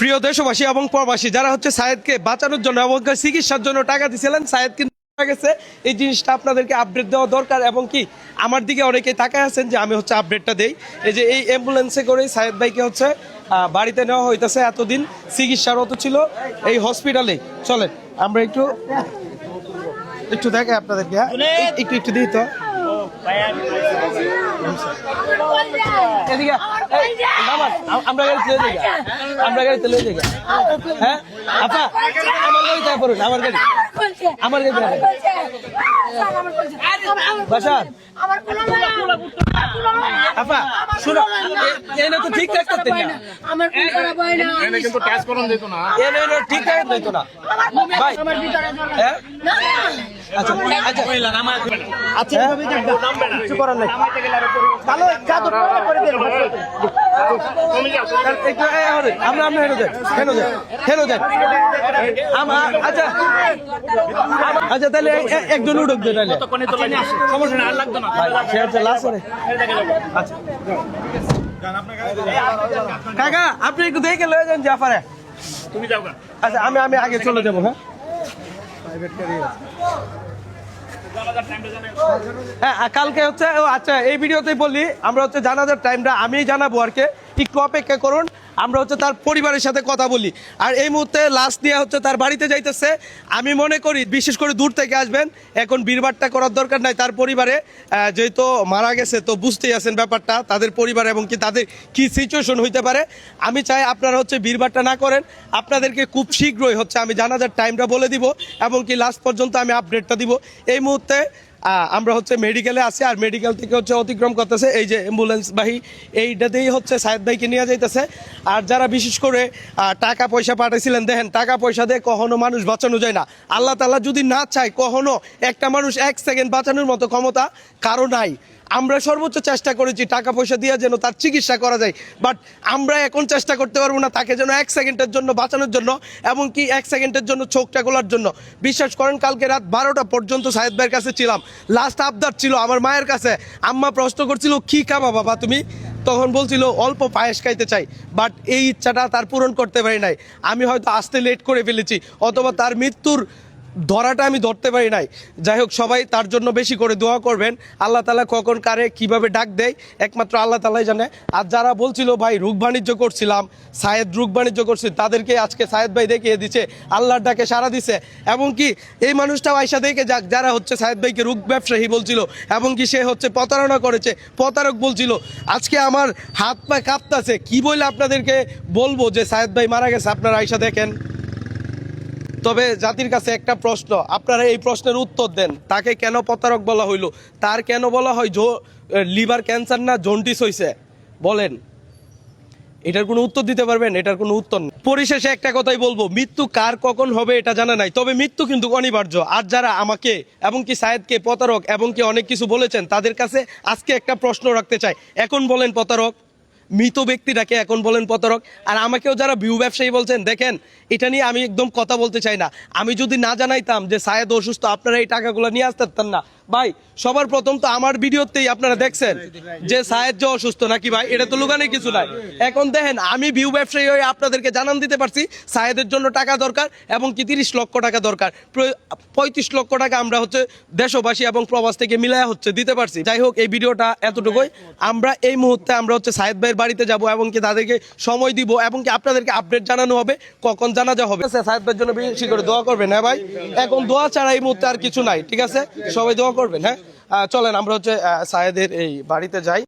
প্রিয় দেশবাসী এবং প্রবাসী যারা হচ্ছে সায়েদকে বাঁচানোর জন্য এবং চিকিৎসার জন্য টাকা দিয়েছিলেন, সায়েদ কিন্তু মারা গেছে। এই জিনিসটা আপনাদেরকে আপডেট দেওয়া দরকার এবং কি আমার দিকে অনেকেই তাকায় আছেন যে আমি হচ্ছে আপডেটটা দেই। এই যে এই অ্যাম্বুলেন্সে করে সায়েদ ভাইকে হচ্ছে বাড়িতে নেওয়া হইতেছে, এতদিন চিকিৎসারত ছিল এই হসপিটালে। চলেন আমরা একটু দেখাই আপনাদেরকে, একটু দিই তো আমরা গাড়িতে লয়ে যাই, আমরা গাড়িতে লয়ে যাই। হ্যাঁ আপা আমার গাড়িতে পড়ুন, আমার গাড়ি বাসার আপা শুনো, এনে তো ঠিকঠাক করতেন না, এনে কিন্তু টাচ করুন দিত না, এনে ঠিকঠাক দিত না ভাই। হ্যাঁ আচ্ছা আচ্ছা আচ্ছা কিছু করার নাই, ভালো কাজ করে দেন একটু। আমরা আমরা হেনো যাই আমার। আচ্ছা আচ্ছা তাহলে একজন উঠুক যে তাহলে সমস্যা না, আর লাগতো না, সে হচ্ছে লাস্ট করে। আচ্ছা কাকা আপনি একটু দেখে লয়ে যান জাফারে, তুমি যাও। আচ্ছা আমি আগে চলে যাবো। হ্যাঁ কালকে হচ্ছে আচ্ছা এই ভিডিওতেই বলি, আমরা হচ্ছে জানাজার টাইমটা আমি জানাবো আর কি, একটু অপেক্ষা করুন। আমরা হচ্ছে তার পরিবারের সাথে কথা বলি। আর এই মুহূর্তে লাশ নিয়ে হচ্ছে তার বাড়িতে যাইতেছে। আমি মনে করি বিশেষ করে দূর থেকে আসবেন, এখন ভিড়ভাট্টা করার দরকার নাই। তার পরিবারে যেহেতু মারা গেছে তো বুঝতেই আছেন ব্যাপারটা, তাদের পরিবার এবং কি তাদের কি সিচুয়েশন হইতে পারে। আমি চাই আপনারা হচ্ছে ভিড়ভাট্টা না করেন। আপনাদেরকে খুব শীঘ্রই হচ্ছে আমি জানাজার টাইমটা বলে দিব এবং কি লাস্ট পর্যন্ত আমি আপডেটটা দিব। এই মুহূর্তে আমরা হচ্ছে মেডিকেলে আছি, আর মেডিকেল থেকে হচ্ছে অতিক্রম করতেছে এই যে অ্যাম্বুলেন্স বাহী, এইটাতেই হচ্ছে সায়েদ ভাইকে নিয়ে যাইতেছে। আর যারা বিশেষ করে টাকা পয়সা পাঠাইছিলেন, দেখেন টাকা পয়সা দিয়ে কখনো মানুষ বাঁচানো যায় না। আল্লাহ তাআলা যদি না চায় কখনো একটা মানুষ 1 সেকেন্ড বাঁচানোর মতো ক্ষমতা কারো নাই। আমরা সর্বোচ্চ চেষ্টা করেছি টাকা পয়সা দিয়ে যেন তার চিকিৎসা করা যায়, বাট আমরা এখন চেষ্টা করতে পারবো না তাকে যেন 1 সেকেন্ডের জন্য বাঁচানোর জন্য এবং কি 1 সেকেন্ডের জন্য চোখটা খোলার জন্য। বিশ্বাস করেন কালকে রাত 12টা পর্যন্ত সায়েদ ভাইয়ের কাছে ছিলাম। লাস্ট আবদার ছিল আমার মায়ের কাছে, আম্মা প্রশ্ন করছিল কি খাবা বাবা তুমি, তখন বলছিল অল্প পায়েস খাইতে চাই, বাট এই ইচ্ছাটা তার পূরণ করতে পারি নাই। আমি হয়তো আসতে লেট করে ফেলেছি, অথবা তার মৃত্যুর ধরাটা আমি ধরতে পারি নাই। যাই হোক সবাই তার জন্য বেশি করে দোয়া করবেন। আল্লাহ তাআলা কখন কারে কিভাবে ডাক দেয় একমাত্র আল্লাহ তাআলাই জানে। আর যারা বলছিল ভাই রোগ বাণিজ্য করছিলাম, সায়েদ রোগ বাণিজ্য করছিল, তাদেরকে আজকে সায়েদ ভাই দেখিয়ে দিচ্ছে, আল্লাহর ডাকে সাড়া দিছে। এবং কি এই মানুষটাও আয়সা দেখে যাক, যারা হচ্ছে সায়েদ ভাইকে রোগ ব্যবসায়ী বলছিল এবং কি সে হচ্ছে প্রতারণা করেছে, প্রতারক বলছিল, আজকে আমার হাত পা কাঁপতাছে। কি বলে আপনাদেরকে বলবো যে সায়েদ ভাই মারা গেছে, আপনারা আয়সা দেখেন। তবে জাতির কাছে একটা প্রশ্ন, আপনারা এই প্রশ্নের উত্তর দেন, তাকে কেন প্রতারক বলা হইল? তার কেন বলা হয় লিভার ক্যান্সার না জন্ডিস হয়েছে? বলেন, এটার কোনো উত্তর দিতে পারবেন? এটার কোনো উত্তর নেই। পরিশেষে একটা কথাই বলবো, মৃত্যু কার কখন হবে এটা জানা নাই, তবে মৃত্যু কিন্তু অনিবার্য। আর যারা আমাকে এবং কি সায়েদকে প্রতারক এবং কি অনেক কিছু বলেছেন, তাদের কাছে আজকে একটা প্রশ্ন রাখতে চাই, এখন বলেন প্রতারক? মৃত ব্যক্তিটাকে এখন বলেন প্রতারক? আর আমাকেও যারা ভিউ ব্যবসায়ী বলছেন, দেখেন এটা নিয়ে আমি একদম কথা বলতে চাই না। আমি যদি না জানাইতাম যে সায়েদ অসুস্থ, আপনারা এই টাকাগুলো নিয়ে আসতে পারতেন না। ভাই সবার প্রথম তো আমার ভিডিওতেই আপনারা দেখছেন যে সায়েদ যে অসুস্থ নাকি, ভাই এটা তো লুকানোর কিছু নাই। এখন দেখেন আমি ভিউ ব্যবসায়ী হয়ে আপনাদেরকে জানান দিতে পারছি সায়েদের জন্য টাকা দরকার এবং কি 30 লক্ষ টাকা দরকার, 35 লক্ষ টাকা আমরা হচ্ছে দেশবাসী এবং প্রবাস থেকে মিলায়া হচ্ছে দিতে পারছি। যাই হোক এই ভিডিওটা এতটুকুই। আমরা এই মুহূর্তে আমরা হচ্ছে সায়েদ ভাইয়ের বাড়িতে যাব এবং কি তাদেরকে সময় দিব এবং কি আপনাদেরকে আপডেট জানানো হবে কখন জানাজা হবে। সায়েদ ভাইয়ের জন্য বেশি করে দোয়া করবেন। হ্যাঁ ভাই, এখন দোয়া ছাড়া এই মুহূর্তে আর কিছু নাই, ঠিক আছে? সবাই দোয়া করবেন। হ্যাঁ চলেন আমরা হচ্ছে সায়েদের এই বাড়িতে যাই।